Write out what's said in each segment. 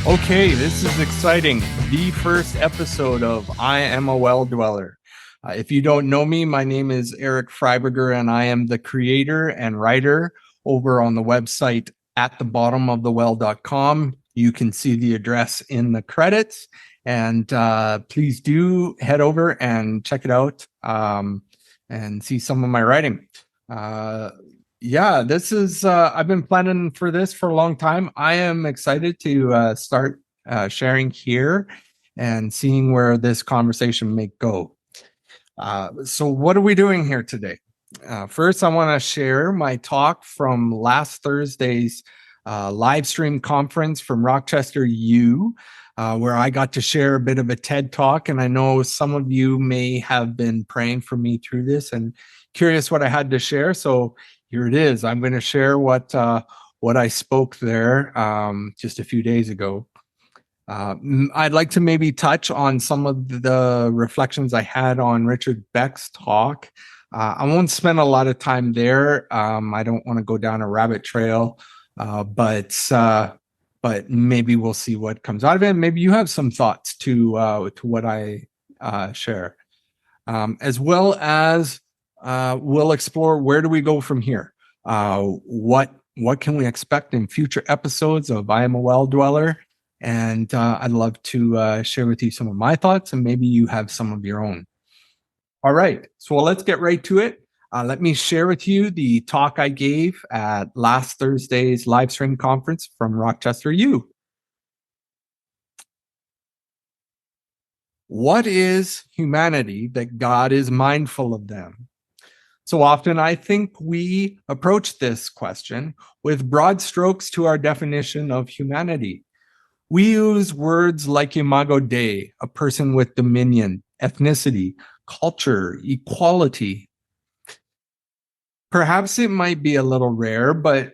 Okay, this is exciting. The first episode of I Am a Well Dweller. If you don't know me, my name is Eric Freiberger, and I am the creator and writer over on the website at thebottomofthewell.com. You can see the address in the credits, and please do head over and check it out and see some of my writing. This is I've been planning for this for a long time. I am excited to start sharing here and seeing where this conversation may go. So what are we doing here today? First, I want to share my talk from last Thursday's live stream conference from Rochester U, where I got to share a bit of a TED talk. And I know some of you may have been praying for me through this and curious what I had to share. So here it is. I'm going to share what I spoke there just a few days ago. I'd like to maybe touch on some of the reflections I had on Richard Beck's talk. I won't spend a lot of time there. I don't want to go down a rabbit trail, but maybe we'll see what comes out of it. Maybe you have some thoughts to what I share, as well as we'll explore where do we go from here. What can we expect in future episodes of I Am a Well Dweller? And I'd love to share with you some of my thoughts, and maybe you have some of your own. All right, so let's get right to it. Let me share with you the talk I gave at last Thursday's live stream conference from Rochester U. What is humanity that God is mindful of them? So often I think we approach this question with broad strokes to our definition of humanity. We use words like imago Dei, a person with dominion, ethnicity, culture, equality. Perhaps it might be a little rare, but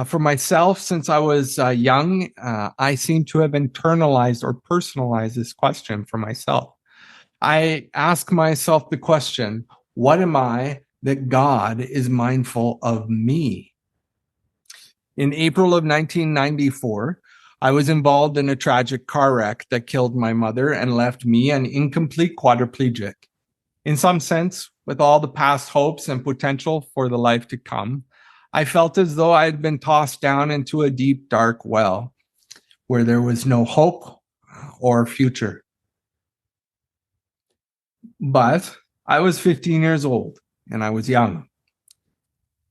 for myself, since I was young, I seem to have internalized or personalized this question for myself. I ask myself the question, what am I that God is mindful of me? In April of 1994, I was involved in a tragic car wreck that killed my mother and left me an incomplete quadriplegic. In some sense, with all the past hopes and potential for the life to come, I felt as though I had been tossed down into a deep, dark well where there was no hope or future. But I was 15 years old and I was young.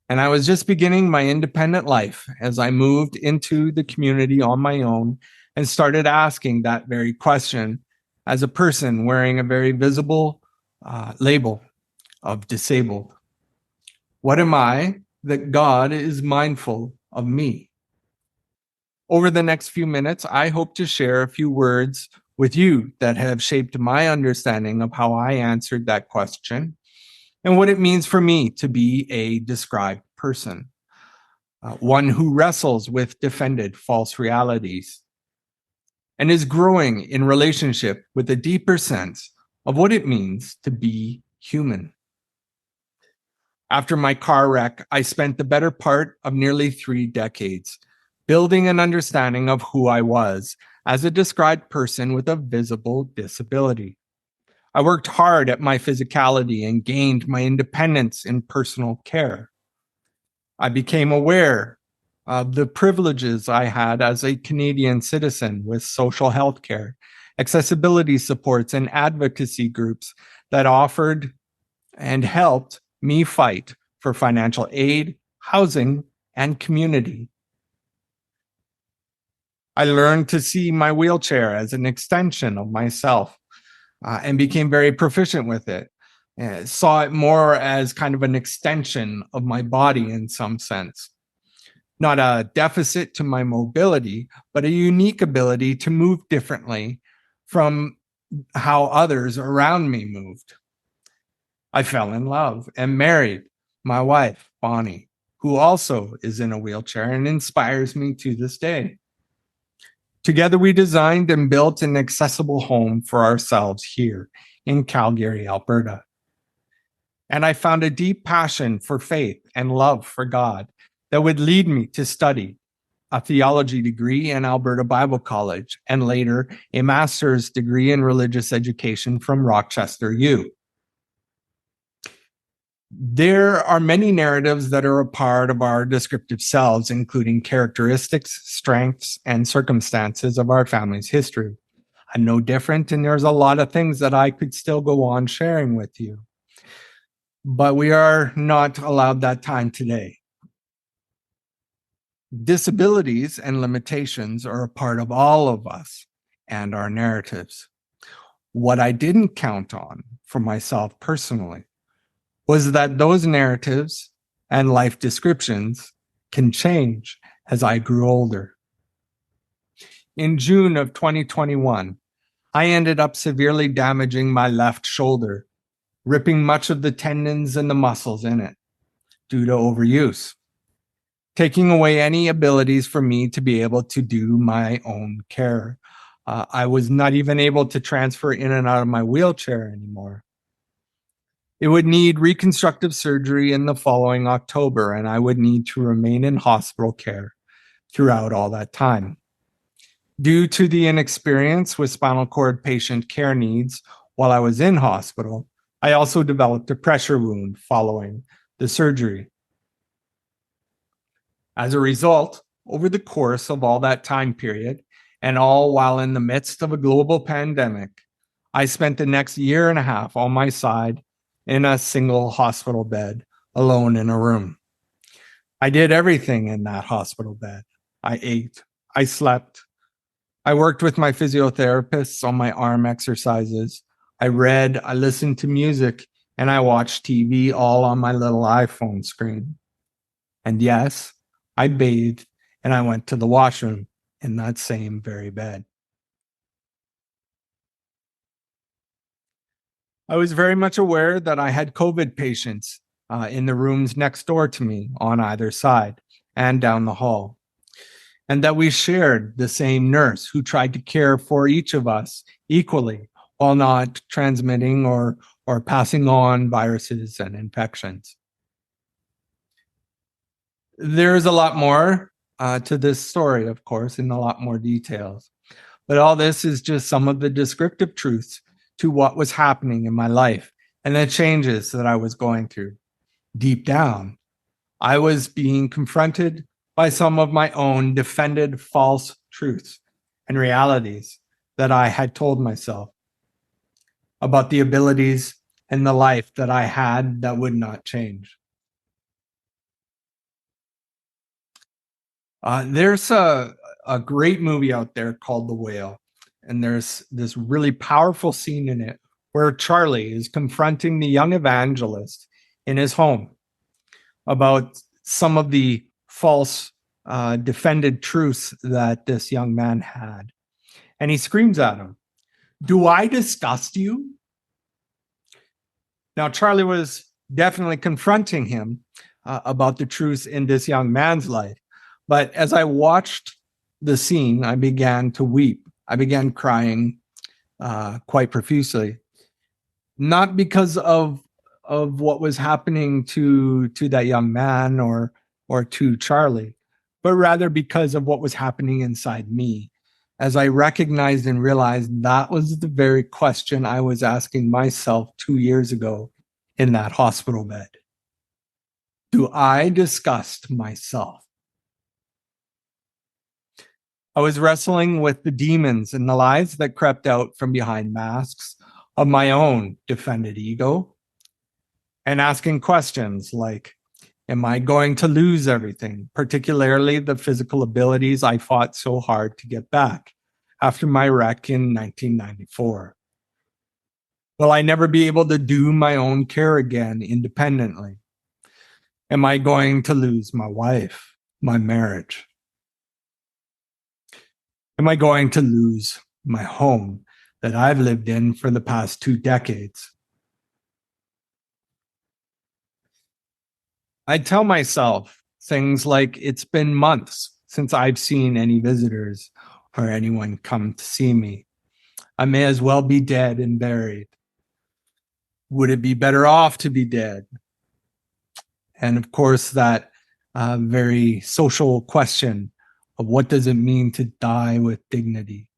And I was just beginning my independent life as I moved into the community on my own and started asking that very question as a person wearing a very visible label of disabled. What am I that God is mindful of me? Over the next few minutes, I hope to share a few words with you that have shaped my understanding of how I answered that question and what it means for me to be a described person, one who wrestles with defended false realities and is growing in relationship with a deeper sense of what it means to be human. After my car wreck, I spent the better part of nearly 3 decades building an understanding of who I was as a described person with a visible disability. I worked hard at my physicality and gained my independence in personal care. I became aware of the privileges I had as a Canadian citizen with social health care, accessibility supports, and advocacy groups that offered and helped me fight for financial aid, housing, and community. I learned to see my wheelchair as an extension of myself. And became very proficient with it. Saw it more as kind of an extension of my body in some sense. Not a deficit to my mobility, but a unique ability to move differently from how others around me moved. I fell in love and married my wife, Bonnie, who also is in a wheelchair and inspires me to this day. Together, we designed and built an accessible home for ourselves here in Calgary, Alberta. And I found a deep passion for faith and love for God that would lead me to study a theology degree in Alberta Bible College, and later a master's degree in religious education from Rochester U. There are many narratives that are a part of our descriptive selves, including characteristics, strengths, and circumstances of our family's history. I'm no different, and there's a lot of things that I could still go on sharing with you. But we are not allowed that time today. Disabilities and limitations are a part of all of us and our narratives. What I didn't count on for myself personally was that those narratives and life descriptions can change as I grew older. In June of 2021, I ended up severely damaging my left shoulder, ripping much of the tendons and the muscles in it due to overuse, taking away any abilities for me to be able to do my own care. I was not even able to transfer in and out of my wheelchair anymore. It would need reconstructive surgery in the following October, and I would need to remain in hospital care throughout all that time. Due to the inexperience with spinal cord patient care needs while I was in hospital, I also developed a pressure wound following the surgery. As a result, over the course of all that time period, and all while in the midst of a global pandemic, I spent the next year and a half on my side in a single hospital bed, alone in a room. I did everything in that hospital bed. I ate, I slept, I worked with my physiotherapists on my arm exercises. I read, I listened to music, and I watched TV all on my little iPhone screen. And yes, I bathed and I went to the washroom in that same very bed. I was very much aware that I had COVID patients in the rooms next door to me on either side and down the hall, and that we shared the same nurse who tried to care for each of us equally while not transmitting or passing on viruses and infections. There's a lot more to this story, of course, in a lot more details. But all this is just some of the descriptive truths to what was happening in my life and the changes that I was going through. Deep down, I was being confronted by some of my own defended false truths and realities that I had told myself about the abilities and the life that I had that would not change. There's a great movie out there called The Whale, and there's this really powerful scene in it where Charlie is confronting the young evangelist in his home about some of the false defended truths that this young man had. And he screams at him, "Do I disgust you?" Now, Charlie was definitely confronting him about the truths in this young man's life. But as I watched the scene, I began to weep. I began crying quite profusely, not because of what was happening to that young man or to Charlie, but rather because of what was happening inside me, as I recognized and realized that was the very question I was asking myself 2 years ago in that hospital bed. Do I disgust myself? I was wrestling with the demons and the lies that crept out from behind masks of my own defended ego, and asking questions like, am I going to lose everything, particularly the physical abilities I fought so hard to get back after my wreck in 1994? Will I never be able to do my own care again independently? Am I going to lose my wife, my marriage? Am I going to lose my home that I've lived in for the past 2 decades? I tell myself things like, it's been months since I've seen any visitors or anyone come to see me. I may as well be dead and buried. Would it be better off to be dead? And of course, that very social question, of what does it mean to die with dignity.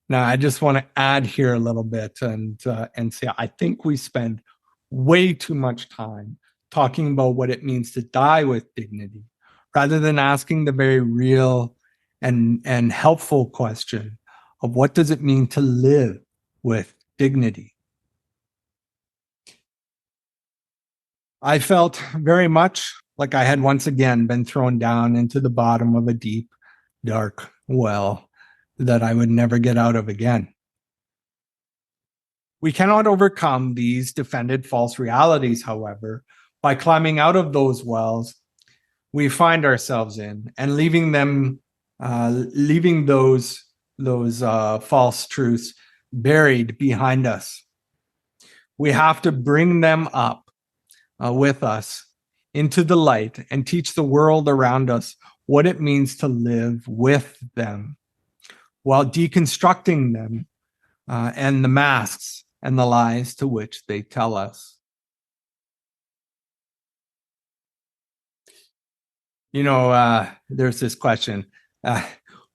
Now, I just want to add here a little bit and say I think we spend way too much time talking about what it means to die with dignity, rather than asking the very real and helpful question of what does it mean to live with dignity. I felt very much like I had once again been thrown down into the bottom of a deep, dark well that I would never get out of again. We cannot overcome these defended false realities, however, by climbing out of those wells we find ourselves in and leaving those false truths buried behind us. We have to bring them up with us into the light and teach the world around us what it means to live with them, while deconstructing them and the masks and the lies to which they tell us. There's this question,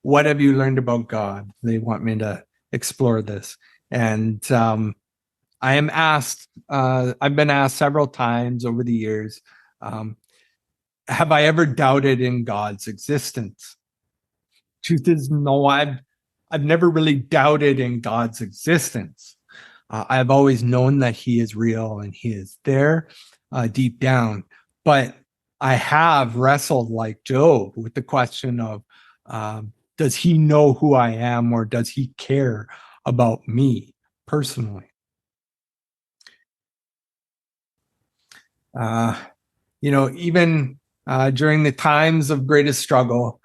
what have you learned about God? They want me to explore this. And I am asked, I've been asked several times over the years, have I ever doubted in God's existence? Truth is, no, I've never really doubted in God's existence. I've always known that he is real and he is there deep down. But I have wrestled like Job with the question of, does he know who I am, or does he care about me personally? Even during the times of greatest struggle,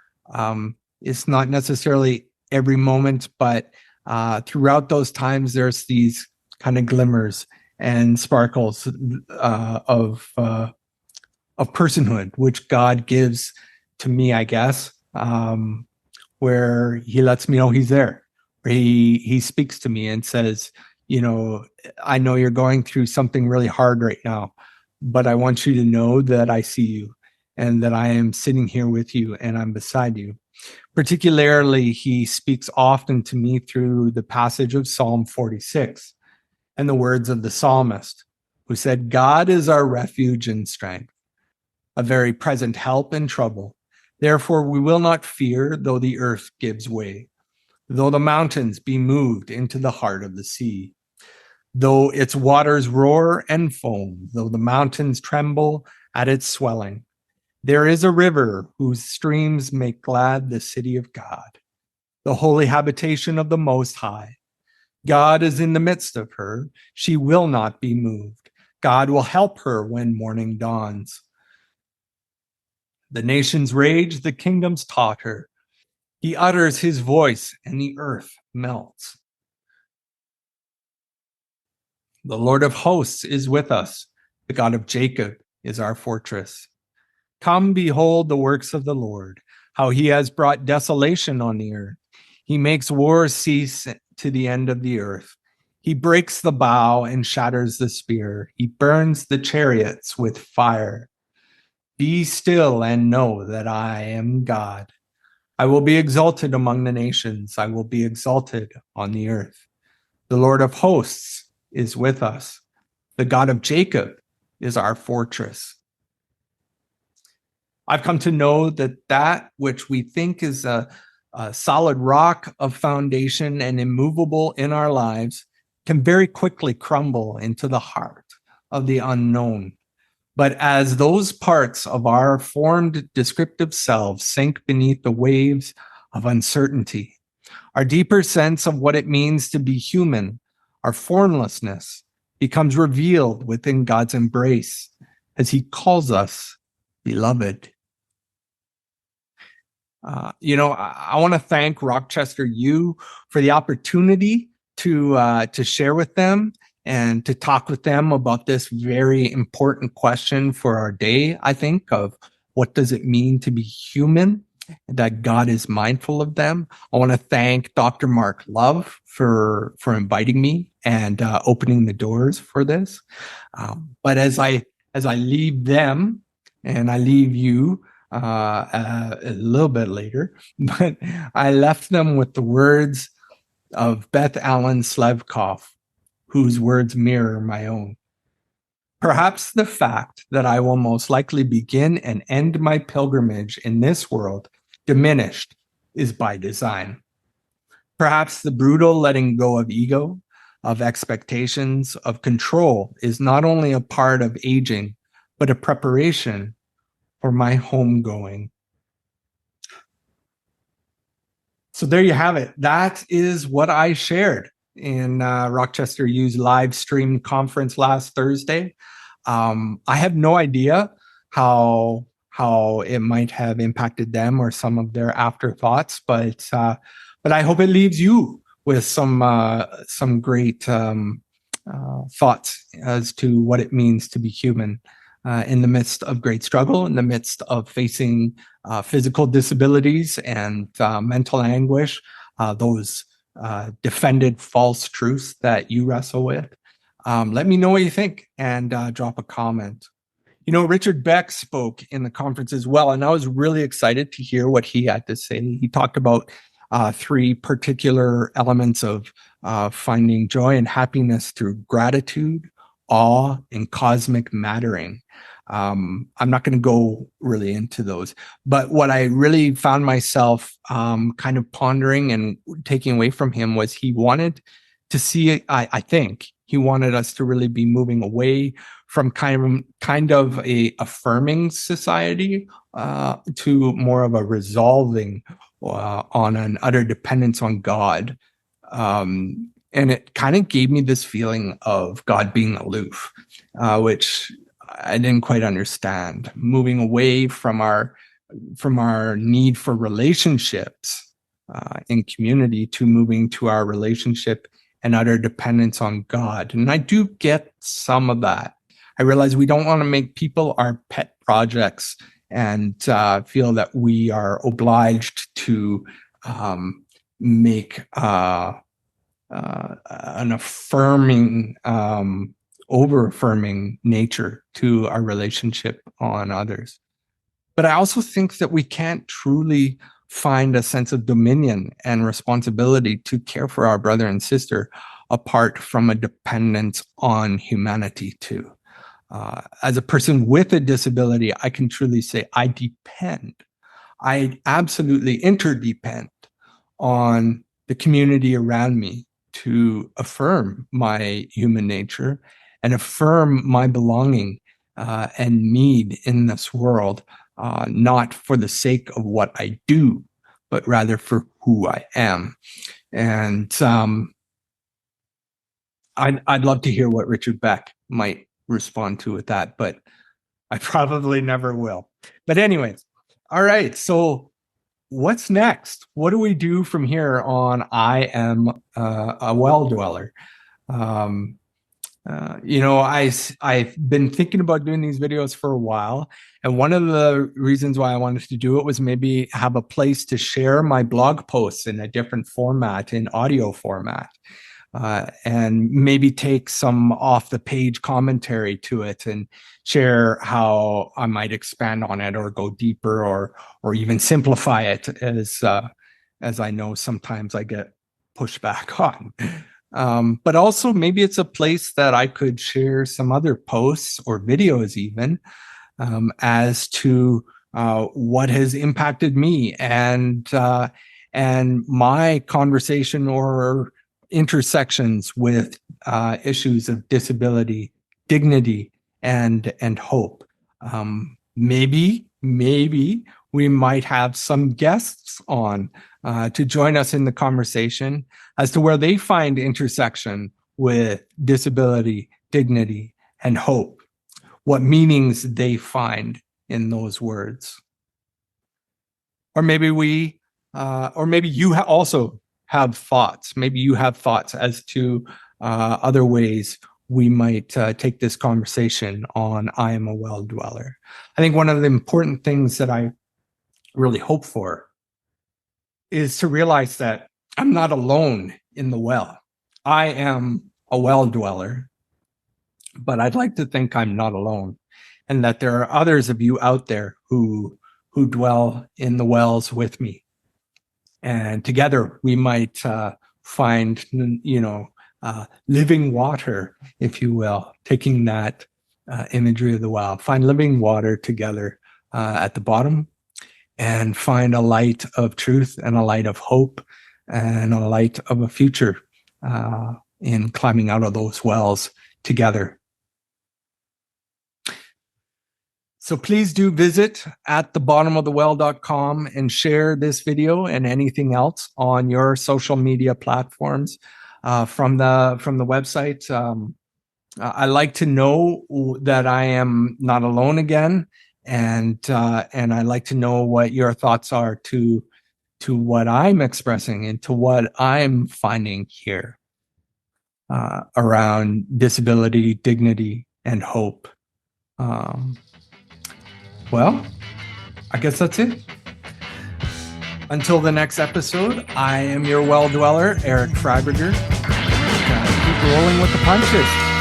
it's not necessarily every moment, but throughout those times, there's these kind of glimmers and sparkles of personhood, which God gives to me, I guess, where he lets me know he's there. Where he speaks to me and says, I know you're going through something really hard right now, but I want you to know that I see you and that I am sitting here with you and I'm beside you. Particularly, he speaks often to me through the passage of Psalm 46 and the words of the psalmist, who said, God is our refuge and strength, a very present help in trouble. Therefore, we will not fear, though the earth gives way, though the mountains be moved into the heart of the sea, though its waters roar and foam, though the mountains tremble at its swelling. There is a river whose streams make glad the city of God, the holy habitation of the Most High. God is in the midst of her. She will not be moved. God will help her when morning dawns. The nations rage, the kingdoms totter. He utters his voice and the earth melts. The Lord of hosts is with us. The God of Jacob is our fortress. Come, behold the works of the Lord, how he has brought desolation on the earth. He makes war cease to the end of the earth. He breaks the bow and shatters the spear. He burns the chariots with fire. Be still and know that I am God. I will be exalted among the nations. I will be exalted on the earth. The Lord of hosts is with us. The God of Jacob is our fortress. I've come to know that which we think is a solid rock of foundation and immovable in our lives can very quickly crumble into the heart of the unknown. But as those parts of our formed descriptive selves sink beneath the waves of uncertainty, our deeper sense of what it means to be human, our formlessness, becomes revealed within God's embrace as he calls us beloved. I want to thank Rochester U for the opportunity to share with them and to talk with them about this very important question for our day, I think, of what does it mean to be human, that God is mindful of them. I want to thank Dr. Mark Love for inviting me and opening the doors for this. But as I leave them and I leave you, a little bit later, but I left them with the words of Beth Allen Slevkoff, whose words mirror my own. Perhaps the fact that I will most likely begin and end my pilgrimage in this world diminished is by design. Perhaps the brutal letting go of ego, of expectations, of control is not only a part of aging, but a preparation for my homegoing. So there you have it. That is what I shared in Rochester U's live stream conference last Thursday. I have no idea how it might have impacted them or some of their afterthoughts, but I hope it leaves you with some great thoughts as to what it means to be human in the midst of great struggle, in the midst of facing physical disabilities and mental anguish, those defended false truths that you wrestle with. Let me know what you think and drop a comment. You know, Richard Beck spoke in the conference as well, and I was really excited to hear what he had to say. He talked about three particular elements of finding joy and happiness through gratitude, awe, and cosmic mattering. I'm not going to go really into those, but what I really found myself kind of pondering and taking away from him was he wanted to see, I think he wanted us to really be moving away from kind of a affirming society to more of a resolving on an utter dependence on God. And it kind of gave me this feeling of God being aloof, which I didn't quite understand. Moving away from our need for relationships in community to moving to our relationship and utter dependence on God. And I do get some of that. I realize we don't want to make people our pet projects and feel that we are obliged to make an affirming, over-affirming nature to our relationship on others. But I also think that we can't truly find a sense of dominion and responsibility to care for our brother and sister apart from a dependence on humanity too. As a person with a disability, I can truly say I depend. I absolutely interdepend on the community around me to affirm my human nature and affirm my belonging and need in this world, not for the sake of what I do, but rather for who I am. And I'd love to hear what Richard Beck might respond to with that, but I probably never will. But anyways, all right. So what's next? What do we do from here on I Am a Well Dweller? You know, I've been thinking about doing these videos for a while. And one of the reasons why I wanted to do it was maybe have a place to share my blog posts in a different format, in audio format. And maybe take some off the page commentary to it and share how I might expand on it or go deeper or even simplify it as I know sometimes I get pushback on. But also maybe it's a place that I could share some other posts or videos even as to what has impacted me and my conversation or intersections with issues of disability, dignity, and hope. Maybe we might have some guests on to join us in the conversation as to where they find intersection with disability, dignity, and hope, what meanings they find in those words. Or maybe you also have thoughts. Maybe you have thoughts as to other ways we might take this conversation on I Am a Well Dweller. I think one of the important things that I really hope for is to realize that I'm not alone in the well. I am a well dweller, but I'd like to think I'm not alone and that there are others of you out there who who dwell in the wells with me. And together we might find, living water, if you will, taking that imagery of the well, find living water together at the bottom, and find a light of truth and a light of hope and a light of a future in climbing out of those wells together. So please do visit at thebottomofthewell.com and share this video and anything else on your social media platforms from the website. I like to know that I am not alone again, and I like to know what your thoughts are to what I'm expressing and to what I'm finding here around disability, dignity, and hope. Well, I guess that's it. Until the next episode, I am your well dweller, Eric Freiberger. Keep rolling with the punches.